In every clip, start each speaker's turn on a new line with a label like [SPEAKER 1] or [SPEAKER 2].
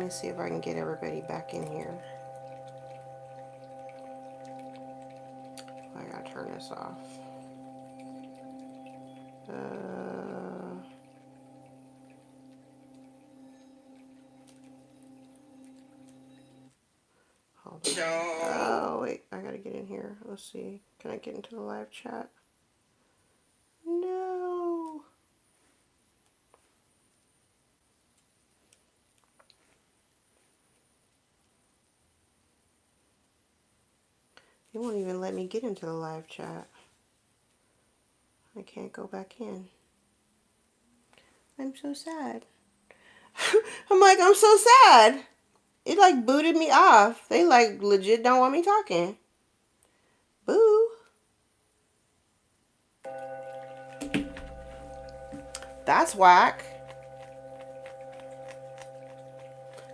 [SPEAKER 1] me see if I can get everybody back in here. I gotta turn this off. Hold on. Oh, wait. I gotta get in here. Let's see. Can I get into the live chat? No. It won't even let me get into the live chat. I can't go back in. I'm so sad. I'm like, I'm so sad. It like booted me off. They like legit don't want me talking. Boo. That's whack.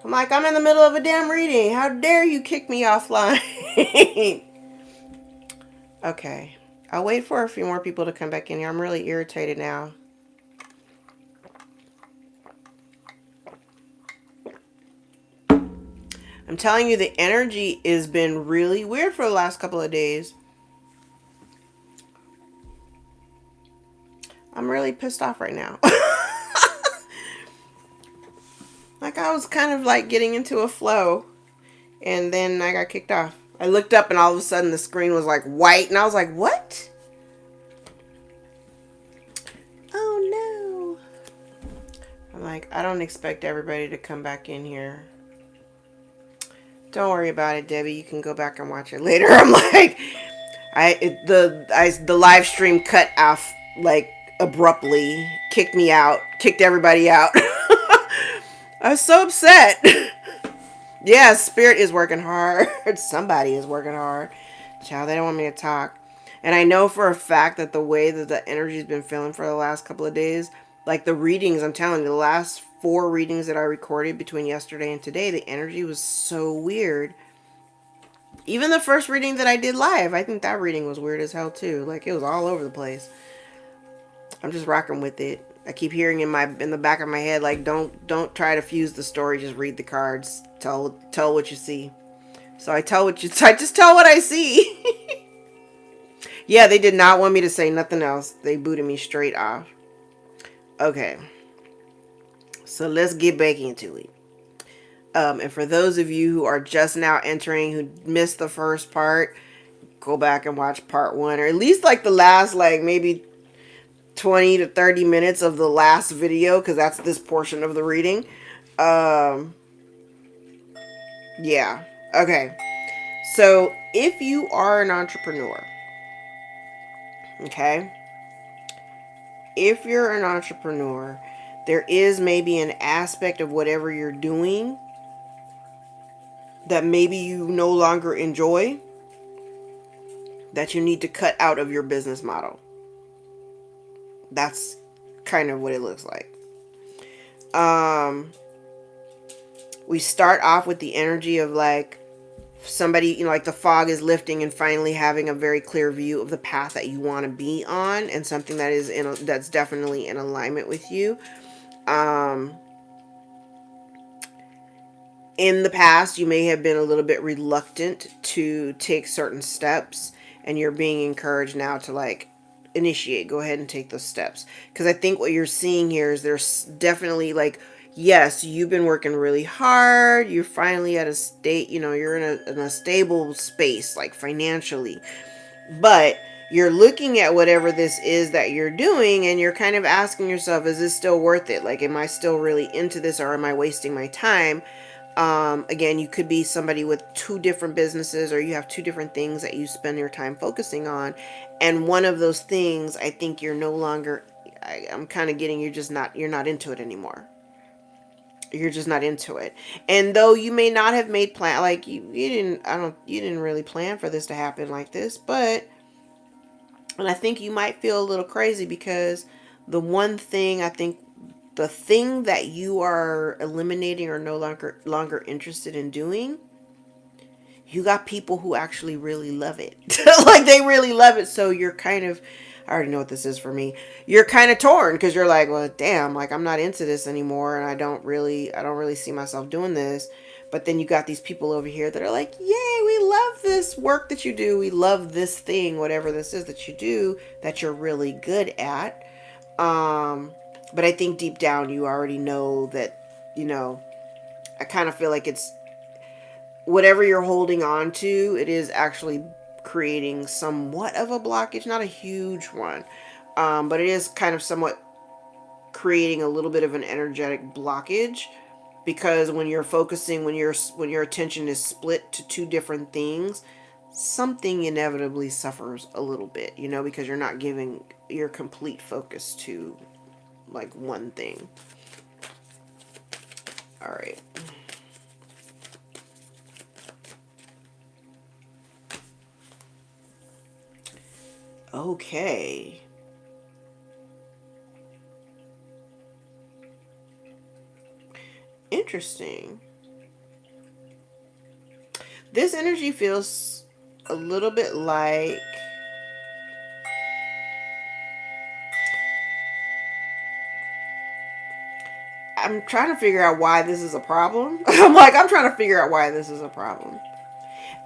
[SPEAKER 1] I'm like, I'm in the middle of a damn reading. How dare you kick me offline? Okay. I'll wait for a few more people to come back in here. I'm really irritated now. I'm telling you, the energy has been really weird for the last couple of days. I'm really pissed off right now. Like I was kind of like getting into a flow and then I got kicked off. I looked up and all of a sudden the screen was like white and I was like, what? Oh no. I'm like, I don't expect everybody to come back in here. Don't worry about it, Debbie. You can go back and watch it later. I'm like, the live stream cut off like abruptly, kicked me out, kicked everybody out. I was so upset. Yeah, Spirit is working hard. Somebody is working hard. Child, they don't want me to talk. And I know for a fact that the way that the energy's been feeling for the last couple of days, like the readings, I'm telling you, the last 4 readings that I recorded between yesterday and today, the energy was so weird. Even the first reading that I did live, I think that reading was weird as hell too. Like it was all over the place. I'm just rocking with it. I keep hearing in the back of my head, like, don't try to fuse the story, just read the cards. Tell what you see. So I just tell what I see. Yeah, they did not want me to say nothing else. They booted me straight off. Okay. So let's get back into it. And for those of you who are just now entering, who missed the first part, go back and watch part 1, or at least like the last, like maybe 20 to 30 minutes of the last video, because that's this portion of the reading. Yeah. Okay. So if you are an entrepreneur, okay, if you're an entrepreneur, there is maybe an aspect of whatever you're doing that maybe you no longer enjoy, that you need to cut out of your business model. That's kind of what it looks like. We start off with the energy of like somebody, you know, like the fog is lifting and finally having a very clear view of the path that you want to be on, and something that is that's definitely in alignment with you. In the past, you may have been a little bit reluctant to take certain steps, and you're being encouraged now to like initiate, go ahead and take those steps. Because I think what you're seeing here is there's definitely like, yes, you've been working really hard. You're finally at a state, you know, you're in a stable space, like financially. But you're looking at whatever this is that you're doing and you're kind of asking yourself, is this still worth it? Like, am I still really into this, or am I wasting my time? Again, you could be somebody with 2 different businesses, or you have 2 different things that you spend your time focusing on. And one of those things, I think you're no longer, I'm kind of getting, you're not into it anymore. You're just not into it. And though you may not have made plan, like you didn't really plan for this to happen like this, but, and I think you might feel a little crazy because the one thing I think, the thing that you are eliminating or no longer interested in doing, you got people who actually really love it. Like they really love it. So you're kind of, I already know what this is for me. You're kind of torn because you're like, well, damn, like I'm not into this anymore, and I don't really see myself doing this. But then you got these people over here that are like, yay, we love this work that you do. We love this thing, whatever this is that you do that you're really good at. But I think deep down you already know that, I kind of feel like it's whatever you're holding on to, it is actually creating somewhat of a blockage, not a huge one, but it is kind of somewhat creating a little bit of an energetic blockage, because when you're focusing, when your attention is split to two different things, something inevitably suffers a little bit, because you're not giving your complete focus to like one thing. All right. Okay. Interesting. This energy feels a little bit like I'm trying to figure out why this is a problem. I'm trying to figure out why this is a problem.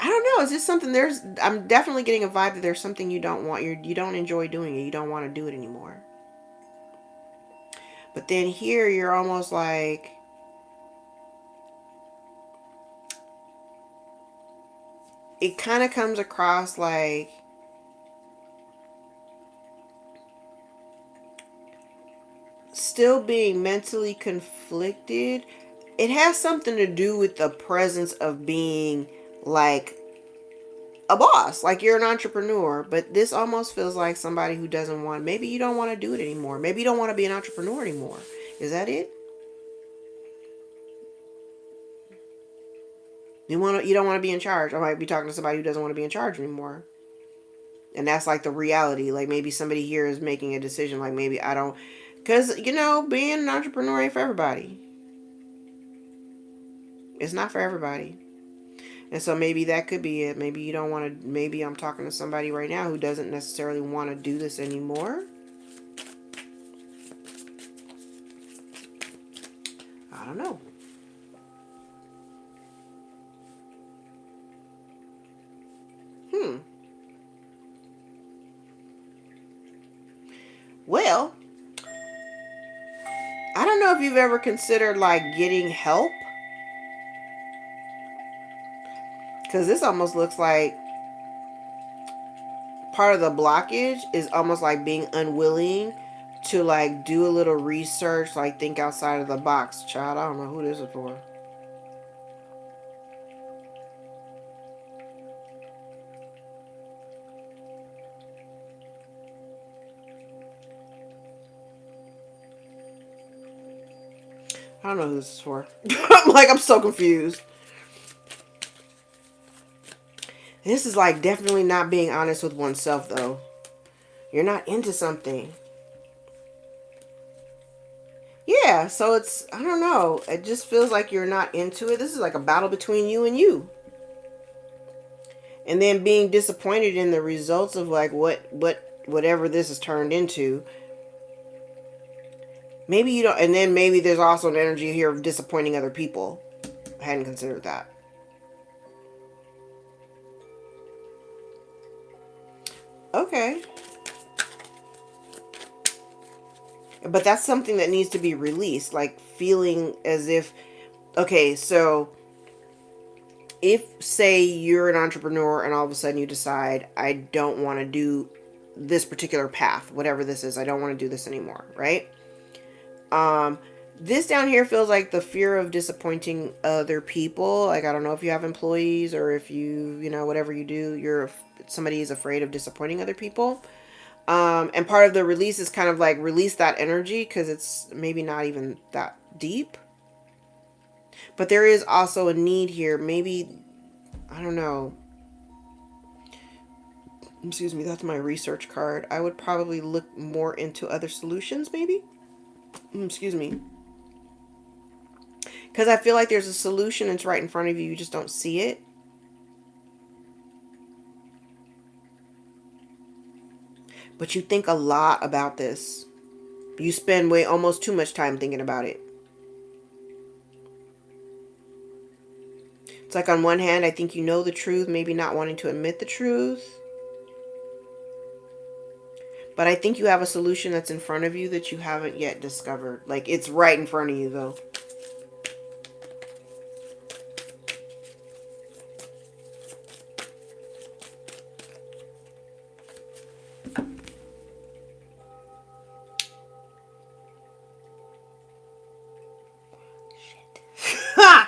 [SPEAKER 1] I don't know. Is this something I'm definitely getting a vibe that there's something you don't want, you don't enjoy doing it. You don't want to do it anymore. But then here you're almost like, it kind of comes across like still being mentally conflicted. It has something to do with the presence of being like a boss, like you're an entrepreneur, but this almost feels like somebody who doesn't want, maybe you don't want to do it anymore. Maybe you don't want to be an entrepreneur anymore. Is that it? You don't want to be in charge. I might be talking to somebody who doesn't want to be in charge anymore. And that's like the reality. Like maybe somebody here is making a decision, like maybe I don't, because being an entrepreneur ain't for everybody. It's not for everybody. And so maybe that could be it. Maybe you don't want to, maybe I'm talking to somebody right now who doesn't necessarily want to do this anymore. I don't know. Well, I don't know if you've ever considered like getting help. Because this almost looks like part of the blockage is almost like being unwilling to like do a little research, like think outside of the box. Child, I don't know who this is for. I don't know who this is for. I'm so confused. This is like definitely not being honest with oneself, though. You're not into something. Yeah, so it's, I don't know. It just feels like you're not into it. This is like a battle between you and you. And then being disappointed in the results of like whatever this has turned into. Maybe you don't, and then maybe there's also an energy here of disappointing other people. I hadn't considered that. Okay. But that's something that needs to be released, like feeling as if, okay, so if say you're an entrepreneur and all of a sudden you decide I don't want to do this particular path, whatever this is, I don't want to do this anymore, right? This down here feels like the fear of disappointing other people. Like, I don't know if you have employees or if whatever you do, somebody is afraid of disappointing other people. And part of the release is kind of like release that energy because it's maybe not even that deep. But there is also a need here. Maybe, I don't know. Excuse me, that's my research card. I would probably look more into other solutions, maybe. Excuse me. Because I feel like there's a solution, it's right in front of you, you just don't see it. But you think a lot about this. You spend almost too much time thinking about it. It's like on one hand, I think you know the truth, maybe not wanting to admit the truth. But I think you have a solution that's in front of you that you haven't yet discovered. Like, it's right in front of you, though. Shit.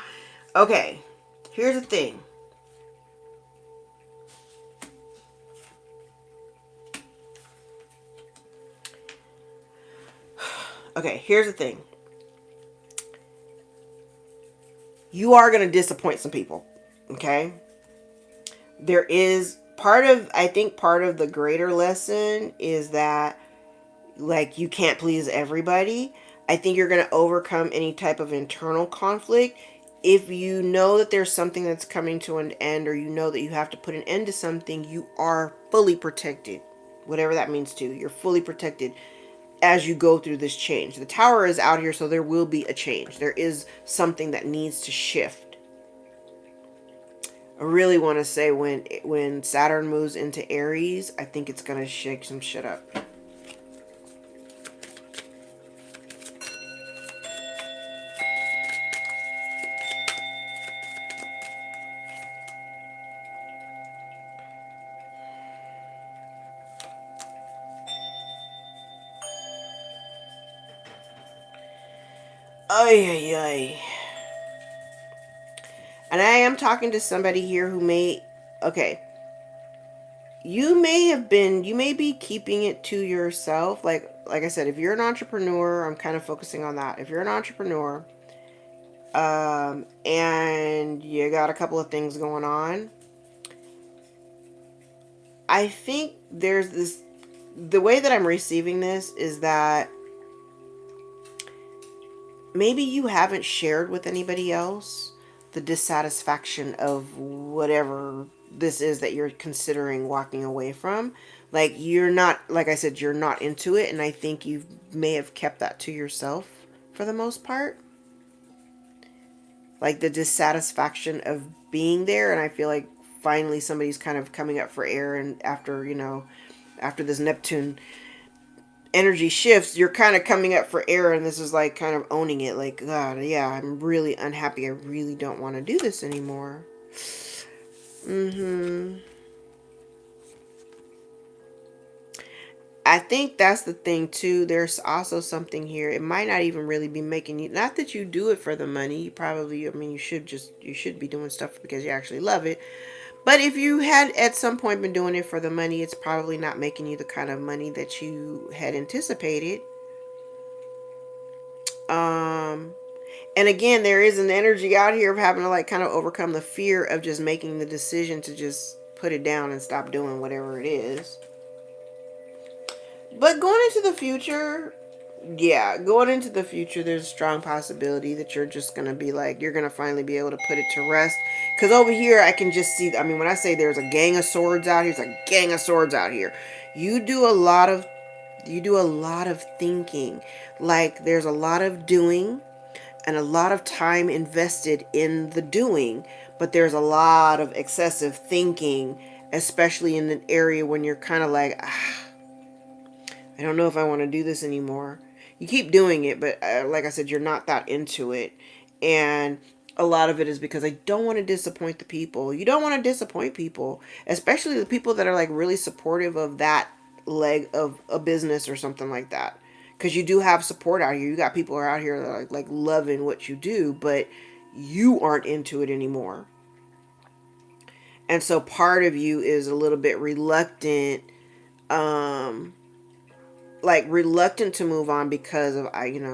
[SPEAKER 1] Okay, here's the thing. Okay, here's the thing. You are going to disappoint some people, okay? There is I think part of the greater lesson is that, like, you can't please everybody. I think you're going to overcome any type of internal conflict. If you know that there's something that's coming to an end, or you know that you have to put an end to something, you are fully protected. Whatever that means to you, you're fully protected as you go through this change. The tower is out here, so there will be a change. There is something that needs to shift. I really want to say when Saturn moves into Aries, I think it's going to shake some shit up. Ay, ay, ay. And I am talking to somebody here who may, okay, you may be keeping it to yourself. Like I said, if you're an entrepreneur, I'm kind of focusing on that. If you're an entrepreneur, and you got a couple of things going on, I think the way that I'm receiving this is that maybe you haven't shared with anybody else the dissatisfaction of whatever this is that you're considering walking away from. Like, you're not, like I said, you're not into it, and I think you may have kept that to yourself for the most part. Like, the dissatisfaction of being there, and I feel like finally somebody's kind of coming up for air, and after this Neptune energy shifts, you're kind of coming up for air, and this is like kind of owning it. Like, God, yeah, I'm really unhappy. I really don't want to do this anymore. I think that's the thing too. There's also something here. It might not even really be making you, not that you do it for the money. You probably, I mean, you should be doing stuff because you actually love it. But if you had at some point been doing it for the money, it's probably not making you the kind of money that you had anticipated. Um, and again, there is an energy out here of having to like kind of overcome the fear of just making the decision to just put it down and stop doing whatever it is. But going into the future, yeah, going into the future, there's a strong possibility that you're just going to be like, you're going to finally be able to put it to rest. Because over here, I can just see, I mean, when I say there's a gang of swords out here, it's a gang of swords out here. You do a lot of, you do a lot of thinking. Like, there's a lot of doing and a lot of time invested in the doing, but there's a lot of excessive thinking, especially in an area when you're kind of like, I don't know if I want to do this anymore. You keep doing it, but like I said, you're not that into it. And a lot of it is because I don't want to disappoint the people. You don't want to disappoint people, especially the people that are like really supportive of that leg of a business or something like that. Because you do have support out here. You got people who are out here that are like loving what you do, but you aren't into it anymore. And so part of you is a little bit reluctant, um, reluctant to move on because of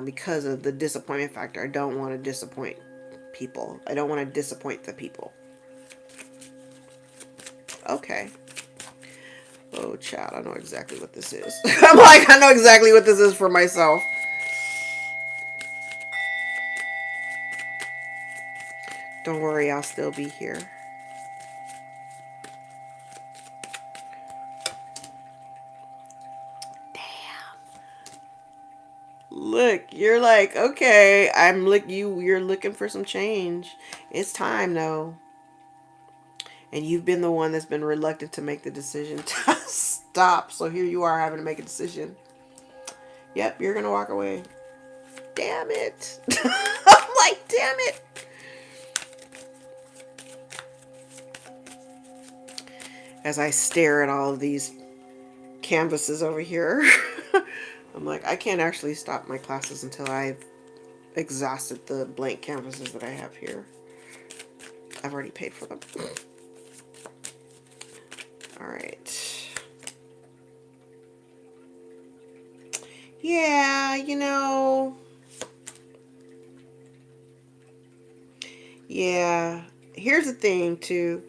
[SPEAKER 1] because of the disappointment factor. I don't want to disappoint people. I don't want to disappoint the people. Okay. Oh, child, I know exactly what this is. I'm like, I know exactly what this is for myself. Don't worry, I'll still be here. Look, you're like, okay, you're looking for some change. It's time though. And you've been the one that's been reluctant to make the decision to stop. So here you are having to make a decision. Yep, you're gonna walk away. Damn it. I'm like, damn it. As I stare at all of these canvases over here, I'm like, I can't actually stop my classes until I've exhausted the blank canvases that I have here. I've already paid for them. All right. Yeah, yeah. Here's the thing, too.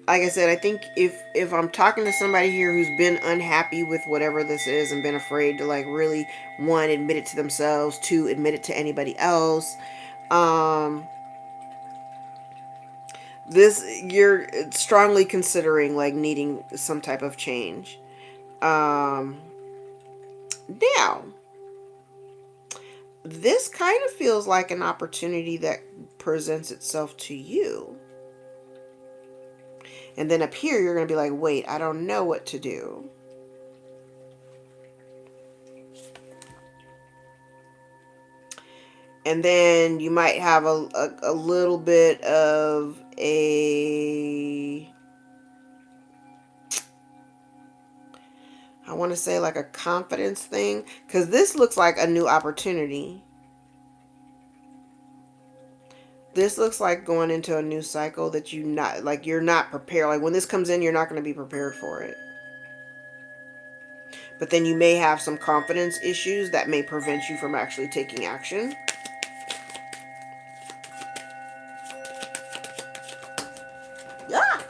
[SPEAKER 1] Like I said, I think if I'm talking to somebody here who's been unhappy with whatever this is and been afraid to like really, one, admit it to themselves, two, admit it to anybody else, um, you're strongly considering like needing some type of change. Um, Now, this kind of feels like an opportunity that presents itself to you. And then up here, you're going to be like, wait, I don't know what to do. And then you might have a little bit of I want to say like a confidence thing. Because this looks like a new opportunity. This looks like going into a new cycle that you're not prepared. Like when this comes in, you're not going to be prepared for it. But then you may have some confidence issues that may prevent you from actually taking action. Yeah.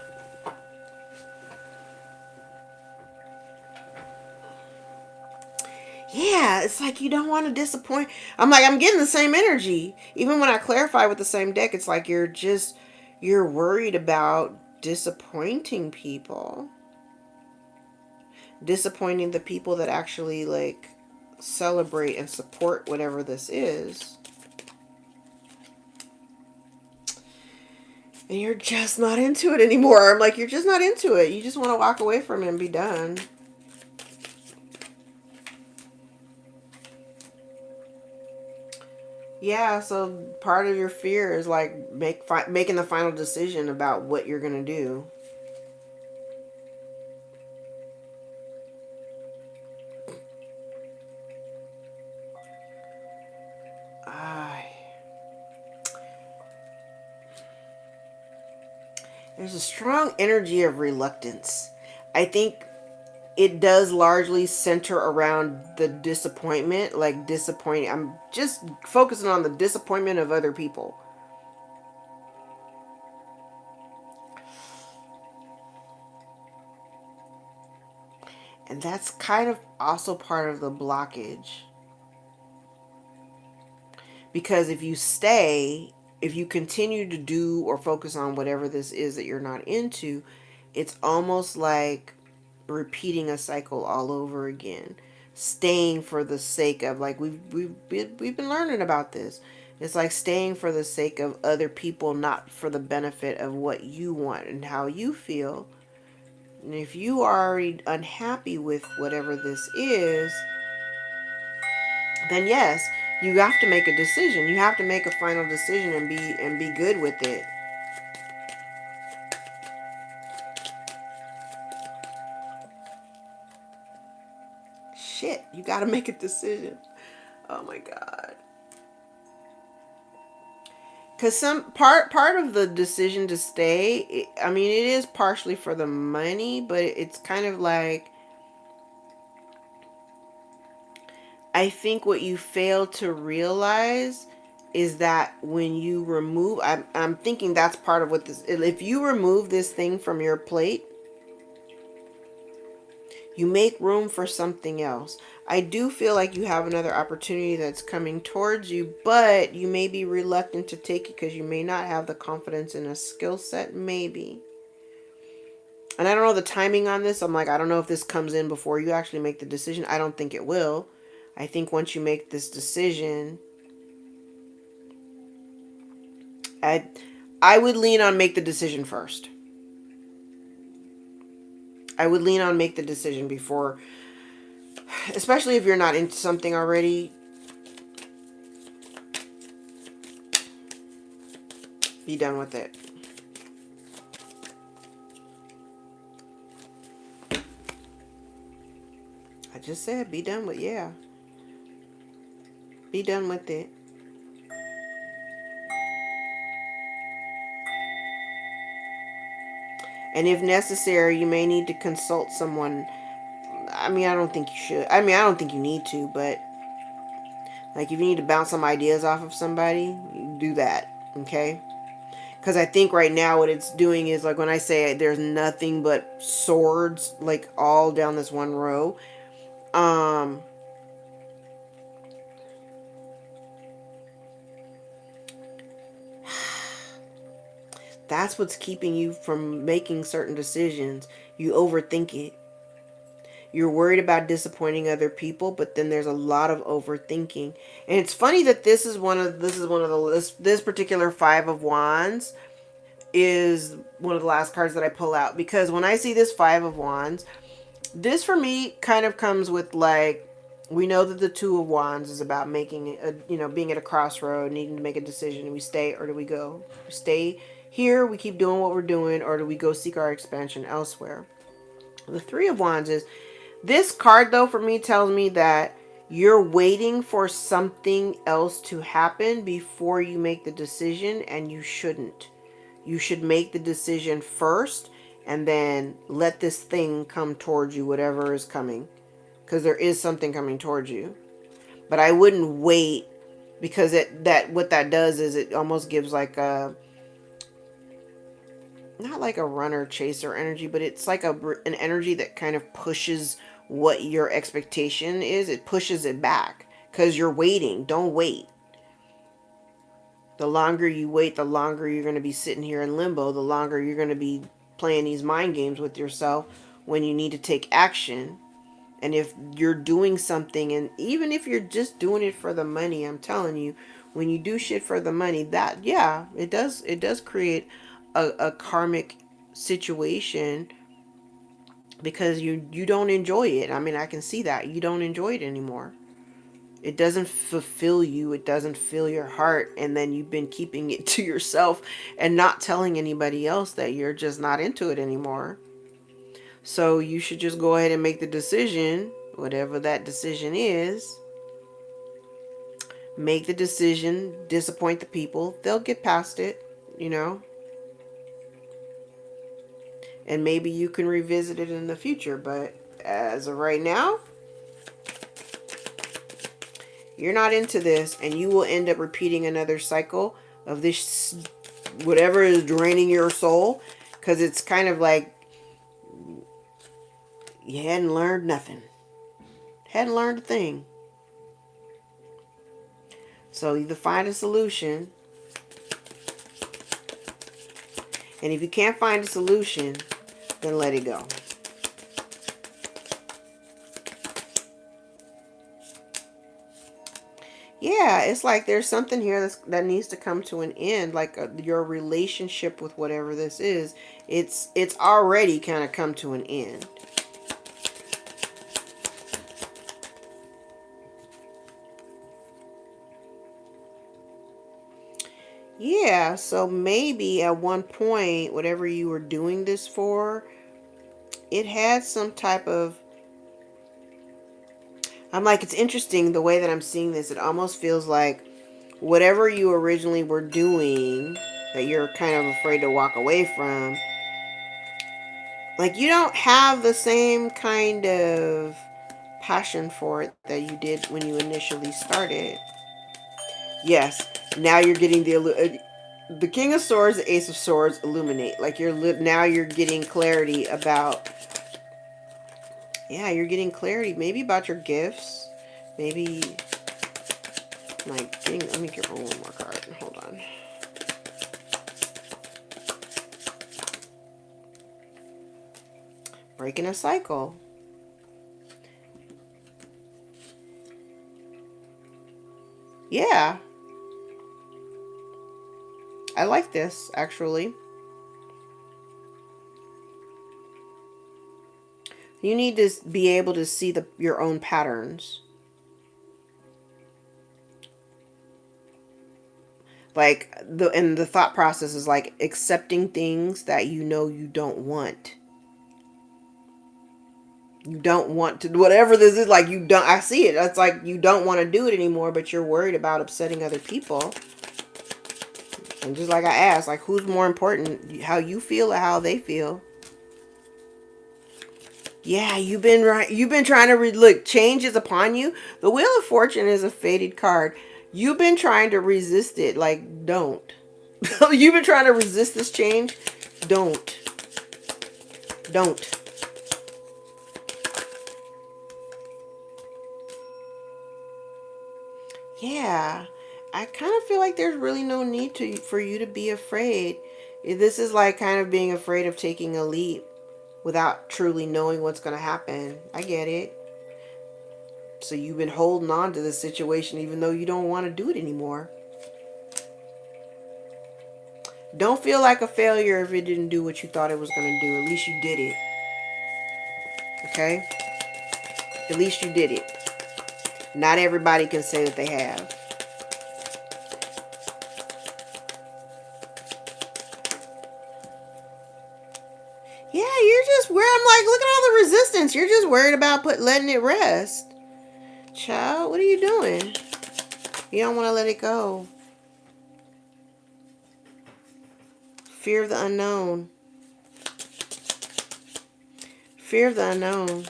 [SPEAKER 1] Yeah, it's like you don't want to disappoint. I'm getting the same energy. Even when I clarify with the same deck, it's like you're worried about disappointing people. Disappointing the people that actually like celebrate and support whatever this is. And you're just not into it anymore. I'm like, you're just not into it. You just want to walk away from it and be done. Yeah, so part of your fear is like making the final decision about what you're going to do. There's a strong energy of reluctance. I think it does largely center around the disappointment, like disappointing. I'm just focusing on the disappointment of other people. And that's kind of also part of the blockage. Because if you continue to do or focus on whatever this is that you're not into, it's almost like repeating a cycle all over again. Staying for the sake of like we've been learning about this. It's like staying for the sake of other people, not for the benefit of what you want and how you feel. And if you are already unhappy with whatever this is, then yes, you have to make a decision. You have to make a final decision and be good with it. Shit, you got to make a decision. Oh my god. Cuz some part of the decision to stay, I mean it is partially for the money, but it's kind of like I think what you fail to realize is that when you remove, I'm thinking that's part of what this, if you remove this thing from your plate, you make room for something else. I do feel like you have another opportunity that's coming towards you, but you may be reluctant to take it because you may not have the confidence in a skill set, maybe. And I don't know the timing on this. I'm like, I don't know if this comes in before you actually make the decision. I don't think it will. I think once you make this decision, I would lean on make the decision first. I would lean on make the decision before, especially if you're not into something already. Be done with it. I just said be done with, yeah. Be done with it. And if necessary, you may need to consult someone. I mean, I don't think you should. I mean, I don't think you need to, but like if you need to bounce some ideas off of somebody, you do that, okay? Because I think right now what it's doing is, like, when I say there's nothing but swords, like, all down this one row, that's what's keeping you from making certain decisions. You overthink it. You're worried about disappointing other people, but then there's a lot of overthinking. And it's funny that this is one of this particular Five of Wands is one of the last cards that I pull out, because when I see this Five of Wands, this for me kind of comes with, like, we know that the Two of Wands is about making a, being at a crossroad, needing to make a decision. Do we stay or do we go? We stay here, we keep doing what we're doing, or do we go seek our expansion elsewhere? The Three of Wands is, this card though for me tells me that you're waiting for something else to happen before you make the decision, and you shouldn't. You should make the decision first and then let this thing come towards you, whatever is coming, because there is something coming towards you. But I wouldn't wait, because what that does is it almost gives like a, not like a runner chaser energy, but it's like an energy that kind of pushes what your expectation is. It pushes it back because you're waiting. Don't wait. The longer you wait, the longer you're going to be sitting here in limbo. The longer you're going to be playing these mind games with yourself when you need to take action. And if you're doing something, and even if you're just doing it for the money, I'm telling you, when you do shit for the money, that, yeah, it does create a karmic situation, because you don't enjoy it. I mean, I can see that you don't enjoy it anymore. It doesn't fulfill you. It doesn't fill your heart. And then you've been keeping it to yourself and not telling anybody else that you're just not into it anymore. So you should just go ahead and make the decision, whatever that decision is. Make the decision, disappoint the people. They'll get past it, and maybe you can revisit it in the future. But as of right now, you're not into this, and you will end up repeating another cycle of this, whatever is draining your soul, because it's kind of like you hadn't learned nothing. Hadn't learned a thing. So either find a solution, and if you can't find a solution, then let it go. Yeah, it's like there's something here that needs to come to an end, like your relationship with whatever this is. It's already kind of come to an end. Yeah, so maybe at one point, whatever you were doing this for, it had some type of, I'm like, it's interesting the way that I'm seeing this. It almost feels like whatever you originally were doing that you're kind of afraid to walk away from, like, you don't have the same kind of passion for it that you did when you initially started. Yes, now you're getting the King of Swords, the Ace of Swords illuminate. Like, now you're getting clarity about, yeah, you're getting clarity maybe about your gifts. Maybe, like, let me get one more card. Hold on. Breaking a cycle. Yeah. I like this, actually. You need to be able to see your own patterns. Like the thought process is like accepting things that you know you don't want. You don't want to, whatever this is, like, you don't, I see it. It's like you don't want to do it anymore, but you're worried about upsetting other people. And just like I asked, like, who's more important, how you feel or how they feel? Yeah, you've been right. You've been trying to look. Change is upon you. The Wheel of Fortune is a faded card. You've been trying to resist it. Like, don't. You've been trying to resist this change. Don't. Don't. Yeah, I kind of feel like there's really no need for you to be afraid. This is like kind of being afraid of taking a leap without truly knowing what's going to happen. I get it. So you've been holding on to this situation even though you don't want to do it anymore. Don't feel like a failure if it didn't do what you thought it was going to do. At least you did it. Okay? At least you did it. Not everybody can say that they have. Yeah, you're just where I'm like, look at all the resistance. You're just worried about letting it rest. Child, what are you doing? You don't want to let it go. Fear of the unknown. Fear of the unknown.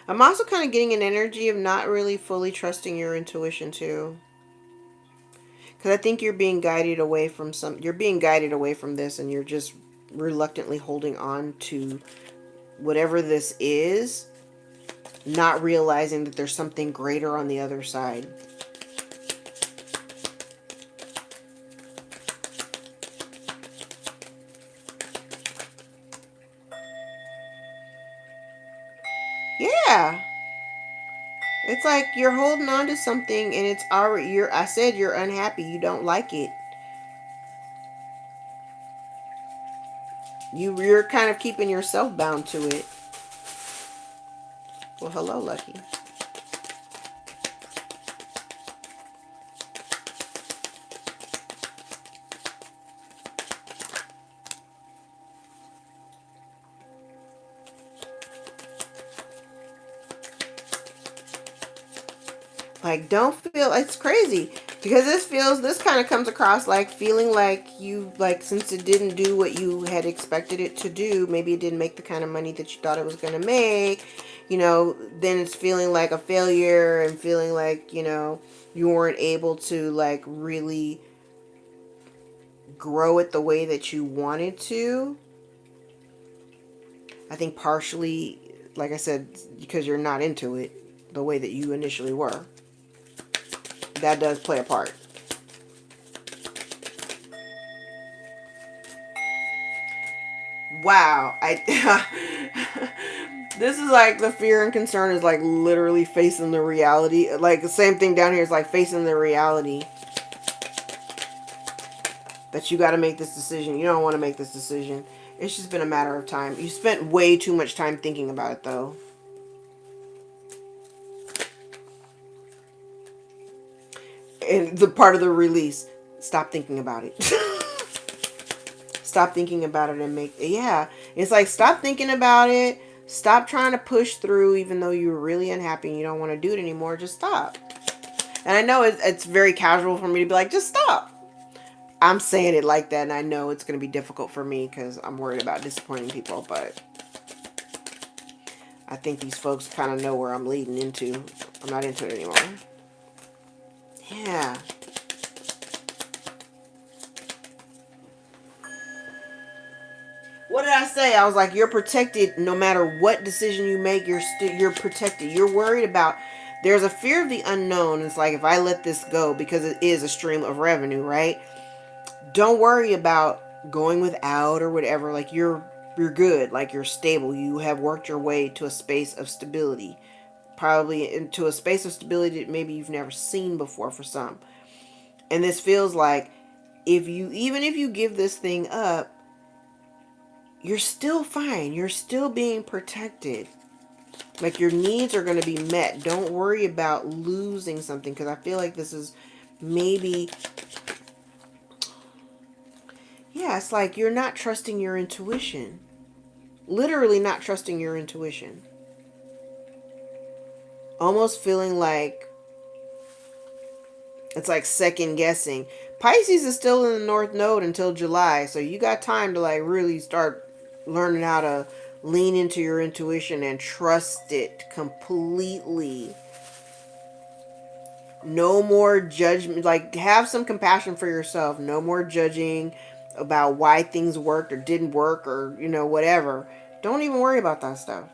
[SPEAKER 1] I'm also kind of getting an energy of not really fully trusting your intuition too. Because I think you're being guided away from you're being guided away from this, and you're just reluctantly holding on to whatever this is, not realizing that there's something greater on the other side. Yeah. It's like you're holding on to something and it's already, I said you're unhappy. You don't like it. You're kind of keeping yourself bound to it. Well, hello, Lucky. Like, don't feel, it's crazy because this kind of comes across like feeling like you, like, since it didn't do what you had expected it to do, maybe it didn't make the kind of money that you thought it was going to make, then it's feeling like a failure and feeling like, you weren't able to, like, really grow it the way that you wanted to. I think partially, like I said, because you're not into it the way that you initially were. That does play a part. Wow. This is like the fear and concern is like literally facing the reality. Like the same thing down here is like facing the reality that you got to make this decision. You don't want to make this decision. It's just been a matter of time. You spent way too much time thinking about it though. And the part of the release, stop thinking about it. Stop thinking about it and it's like, stop thinking about it. Stop trying to push through even though you're really unhappy and you don't want to do it anymore. Just stop. And I know it's very casual for me to be like, just stop. I'm saying it like that, and I know it's going to be difficult for me because I'm worried about disappointing people, but I think these folks kind of know where I'm leading into. I'm not into it anymore. Yeah. What did I say? I was like, you're protected no matter what decision you make. You're protected. You're worried about. There's a fear of the unknown. It's like, if I let this go, because it is a stream of revenue, right? Don't worry about going without or whatever. Like, you're you're good, like you're stable. You have worked your way to a space of stability, probably into a space of stability that maybe you've never seen before for some. And this feels like even if you give this thing up, you're still fine. You're still being protected. Like your needs are going to be met. Don't worry about losing something, because I feel like this is maybe, yeah, it's like you're not trusting your intuition. Literally not trusting your intuition. Almost feeling like it's like second guessing. Pisces is still in the North Node until July, so you got time to like really start learning how to lean into your intuition and trust it completely. No more judgment. Like, have some compassion for yourself. No more judging about why things worked or didn't work, or whatever. Don't even worry about that stuff.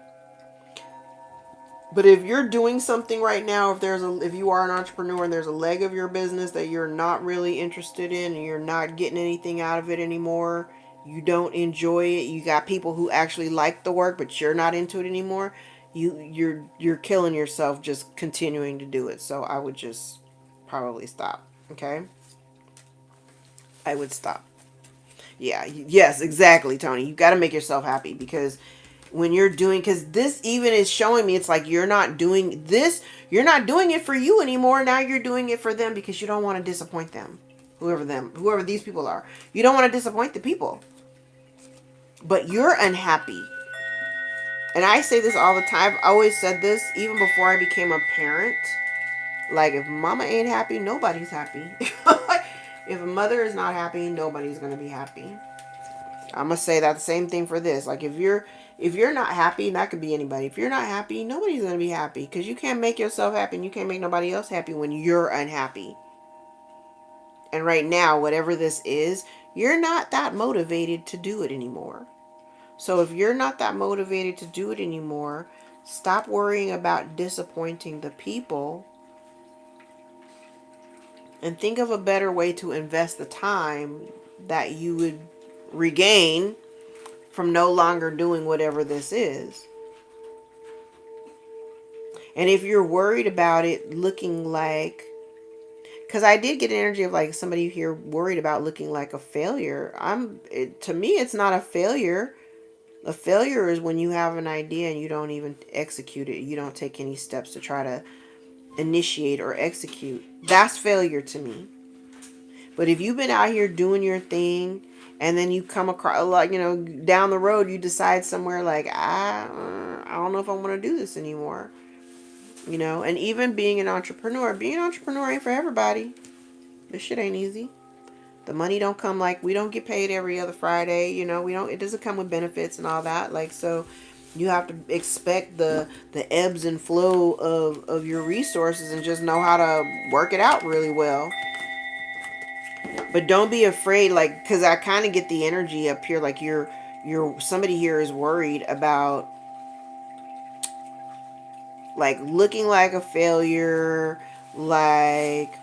[SPEAKER 1] But if you're doing something right now, if you are an entrepreneur and there's a leg of your business that you're not really interested in and you're not getting anything out of it anymore, you don't enjoy it, you got people who actually like the work but you're not into it anymore, you're killing yourself just continuing to do it. So I would just probably stop. Okay? I would stop. Yeah, yes, exactly, Tony. You got to make yourself happy, because when you're doing, because this even is showing me, it's like you're not doing this, you're not doing it for you anymore. Now you're doing it for them because you don't want to disappoint them, whoever these people are. You don't want to disappoint the people, but you're unhappy. And I say this all the time. I've always said this even before I became a parent. Like, if mama ain't happy, nobody's happy. If a mother is not happy, nobody's gonna be happy. I'm gonna say that the same thing for this. Like, if you're not happy, and that could be anybody. If you're not happy, nobody's gonna be happy, because you can't make yourself happy and you can't make nobody else happy when you're unhappy. And right now, whatever this is, you're not that motivated to do it anymore. So if you're not that motivated to do it anymore, stop worrying about disappointing the people and think of a better way to invest the time that you would regain from no longer doing whatever this is. And if you're worried about it looking like, because I did get an energy of like somebody here worried about looking like a failure. To me, it's not a failure. A failure is when you have an idea and you don't even execute it. You don't take any steps to try to initiate or execute. That's failure to me. But if you've been out here doing your thing, and then you come across, like, down the road, you decide somewhere like, I don't know if I want to do this anymore. And even being an entrepreneur ain't for everybody. This shit ain't easy. The money don't come, like, we don't get paid every other Friday. It doesn't come with benefits and all that. Like, so you have to expect the ebbs and flow of your resources and just know how to work it out really well. But don't be afraid, like, because I kind of get the energy up here, like you're somebody here is worried about, like, looking like a failure, like,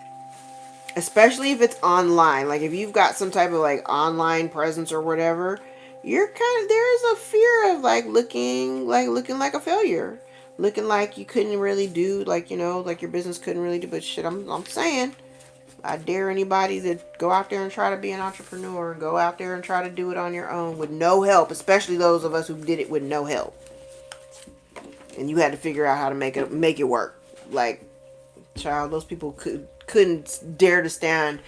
[SPEAKER 1] especially if it's online. Like, if you've got some type of like online presence or whatever, there's a fear of like looking like a failure, looking like you couldn't really do, like, like your business couldn't really do. But shit, I'm saying, I dare anybody to go out there and try to be an entrepreneur. Go out there and try to do it on your own with no help, especially those of us who did it with no help. And you had to figure out how to make it work. Like, child, those people couldn't dare to stand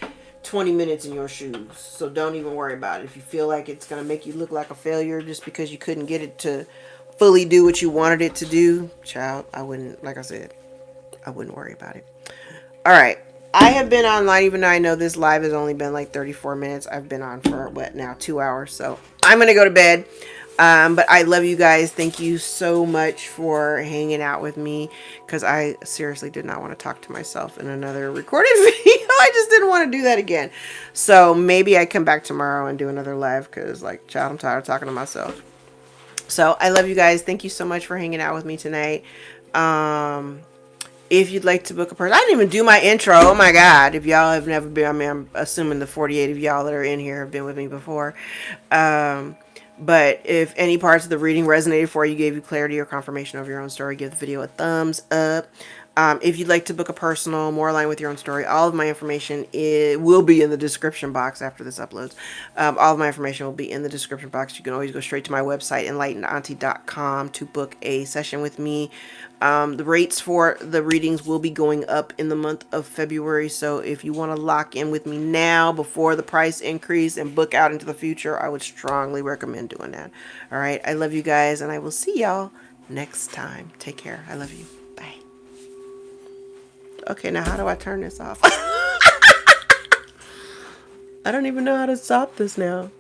[SPEAKER 1] 20 minutes in your shoes. So don't even worry about it. If you feel like it's going to make you look like a failure just because you couldn't get it to fully do what you wanted it to do, child, I wouldn't, like I said, I wouldn't worry about it. All right. I have been online, even though I know this live has only been like 34 minutes. I've been on for, 2 hours. So I'm going to go to bed. But I love you guys. Thank you so much for hanging out with me, because I seriously did not want to talk to myself in another recorded video. I just didn't want to do that again. So maybe I come back tomorrow and do another live, because, like, child, I'm tired of talking to myself. So I love you guys. Thank you so much for hanging out with me tonight. If you'd like to book a person, I didn't even do my intro. Oh my God. If y'all have never been, I'm assuming the 48 of y'all that are in here have been with me before. But if any parts of the reading resonated for you, gave you clarity or confirmation of your own story, give the video a thumbs up. If you'd like to book a personal, more aligned with your own story, all of my information will be in the description box after this uploads. All of my information will be in the description box. You can always go straight to my website, EnlightenedAuntie.com, to book a session with me. The rates for the readings will be going up in the month of February. So if you want to lock in with me now before the price increase and book out into the future, I would strongly recommend doing that. All right. I love you guys, and I will see y'all next time. Take care. I love you. Bye. Okay, now how do I turn this off? I don't even know how to stop this now.